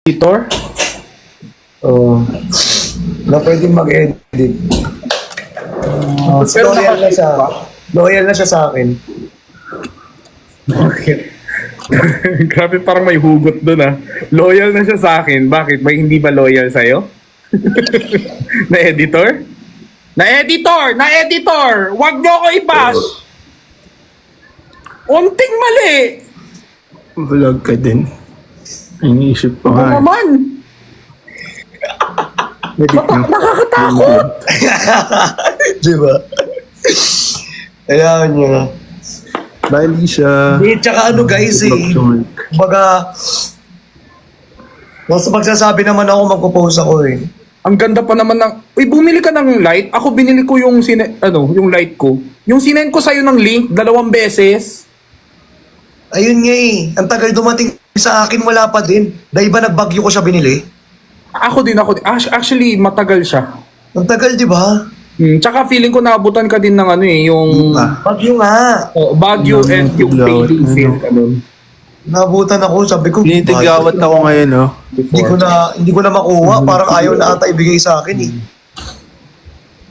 editor? Oo. Na pwedeng mag-edit. Pero Loyal na siya. ba? Loyal na siya sa akin. Bakit? Grabe, parang may hugot doon ah. Loyal na siya sa akin. Bakit? May hindi ba loyal sa'yo? Na editor? Na editor! Na editor! Huwag niyo ako i-bash! Unting mali! Vlog ka din. Iniisip ko Ano nga. naman? Edit na. Nakakatakot! Di ba? Ayan niya. Bye, Lisa. Eh, tsaka ano guys eh. Baga, nasa pagsasabi naman ako, magpo-post ako eh. Ang ganda pa naman ng... Uy, bumili ka ng light? Ako binili ko yung yung light ko. Yung sinend ko sa'yo ng link 2 beses. Ayun nga eh. Ang tagal dumating sa akin, wala pa din. Dahil ba nagbagyo ko siya binili? Ako din. Actually, matagal siya. Ang tagal, di ba? Tsaka feeling ko naabutan ka din ng yung Bagyo nga. Baguio and yung Biglaw, bathing sale. Nabutan ako, sabi ko. Tinitigawat ako ngayon, no? Hindi ko na makuha. Parang ayaw na ata ibigay sa akin eh.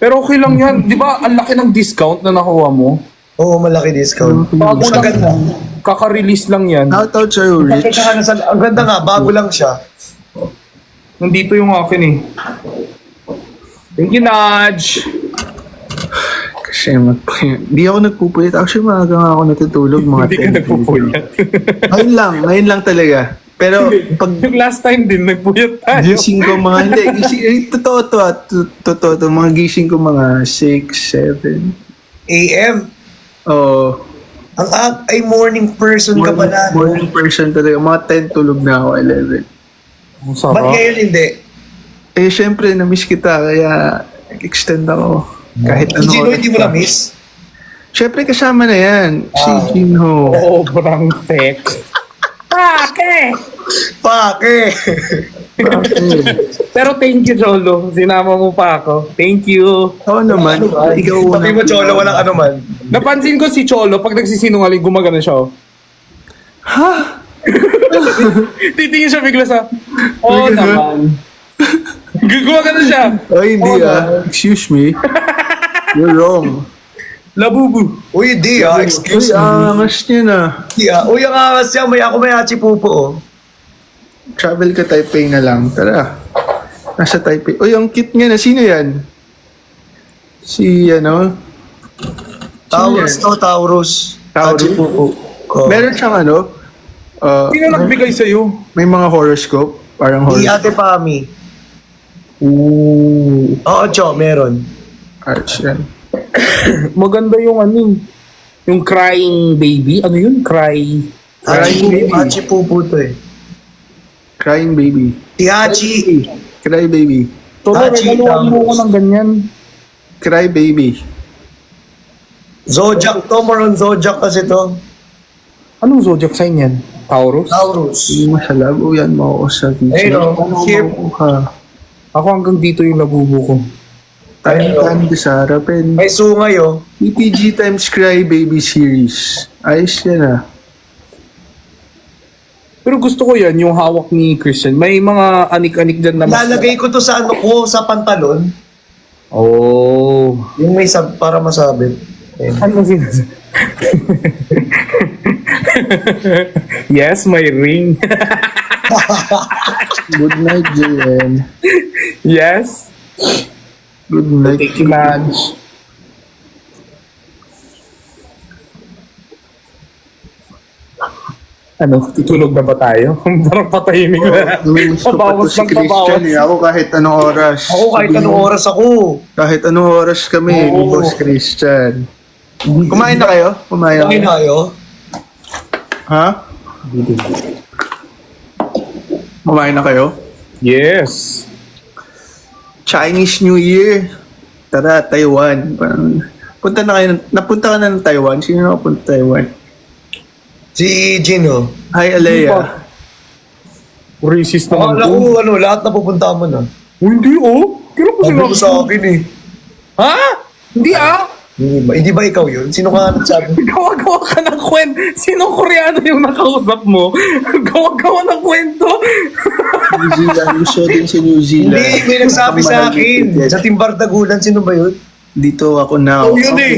Pero okay lang yan. Di ba, ang laki ng discount na nakuha mo? Oo, malaki discount. Bago Ang lang ganda. yan. Kaka-release lang yan. Shoutout sa'yo, Rich. Ang ganda nga, bago lang siya. Nandito yung akin eh. Thank you, Nudge. Kasi di ako nagpupuyat. Actually, maaga nga ako natutulog. Mga Hindi ka 10. nagpupuyat. Ngayon lang talaga. Pero pag Yung last time din, nagpuyat tayo. gising ko mga, hindi, totoo to, totoo to, mga gising ko mga 6, 7. AM. Oh, Ay morning person ka pala. No? morning person talaga. Mga 10 tulog na ako, 11. Ang Ba't sarap. ngayon hindi? Eh, syempre, na-miss kita, kaya nag-extend ako. Kahit Si ano. Gino, oras hindi mo pa. na-miss? Syempre, kasama na yan. Si Jinho. Oo, parang fake. Pake! Pake! Pero thank you, Jolo. Sinama mo pa ako. Thank you. Oo naman. Ikaw Sabi mo, Cholo, walang ano man. Napansin ko si Cholo, pag nagsisinungaling, gumagano siya. Oh. Ha? Titingin siya bigla sa, oh naman. Gumagano siya. Ay, hindi Excuse me. You're wrong. Labubu. Uy, di ah. Excuse Uy, me. angas niya na. Di ah. Uy, ang angas siya. Ako may hachipupo oh. Travel ka Taipei na lang. Tara. Nasa Taipei. Uy, ang cute niya na. Sino yan? Si, ano? Taurus yan? to, Taurus. Taurus? Hachipupo. Oh. Meron siyang ano? Sino nagbigay sa'yo? May mga horoscope. Parang Di horoscope. Ate Pami. Ooh. Oo, Cho, meron. Arch yan. Maganda yung yung crying baby. Ano yun? Crying baby. Hachipupo to eh. Crying baby. Si Hachi. Cry baby. Tolo, Hachi, regaluhan mo ko ng ganyan. Cry baby. Zodiac to. More on Zodiac kasi to. Anong zodiac sign yan? Taurus? Taurus. Hindi masalag. O yan, makukuha sa Ayun, video. oh. Paano Here. makukuha? Ako hanggang dito yung labubo ko. Tiny Candy sa harapin. May sungay oh. EPG times Cry Baby series. Ayos yan ah. Pero gusto ko yan, yung hawak ni Christian. May mga anik-anik dyan na mas... Lalagay ko to sa ano ko, sa pantalon. Oh. Yung may para masabit. Ayun. Ano sinasabi? Yes, my ring. Good night, JN. Yes. Good night. Thank you, Madge. Ano, tutulog na ba tayo? Parang patahimik na. Pabawas si ng Christian pabawas. eh. Ako kahit anong oras. Ako kahit anong oras ako. Kahit anong oras kami ni Oo. Boss Christian. Kumain na kayo? Kumain na Kain kayo? tayo. Ha? Kumain na kayo? Yes. Chinese New Year. Tara, Taiwan. Parang, punta na kayo. Napunta ka na ng Taiwan? Sino nakapunta Taiwan? Si Gino. Hi, Alea. Racist naman Akala to. ko ano, lahat na pupunta mo na. Oh, hindi oh. Kailan ko Sabi sinabi ko sa akin eh. Ha? Hindi ah. Hindi ba ikaw yun? Sino ka nagsabi? Gawa-gawa ka ng kwento. Sinong Koreano yung nakausap mo? Gawa-gawa ng kwento. New Zealand. Gusto din sa New Zealand. Hindi, may nagsabi sa akin. Sa Timbar Dagulan, sino ba yun? Dito ako now. Oh, yun eh.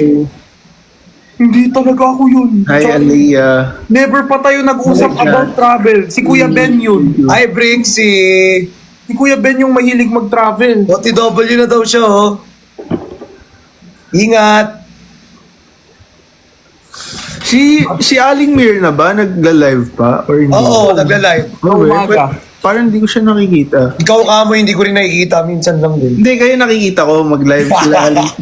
Hindi talaga ako yun. Hi, Aliyah. Never pa tayo nag-usap Balik na. about travel. Si Kuya Ben yun. Ay, Brink, Si Kuya Ben yung mahilig mag-travel. OTW na daw siya, oh. Ingat. Si Aling Mir na ba? Nagla-live pa? Or hindi? Oo, nagla-live. Oh, Umaga. parang hindi ko siya nakikita. Ikaw ka mo, hindi ko rin nakikita. Minsan lang din. Hindi, kayo nakikita ko mag-live sila Aling.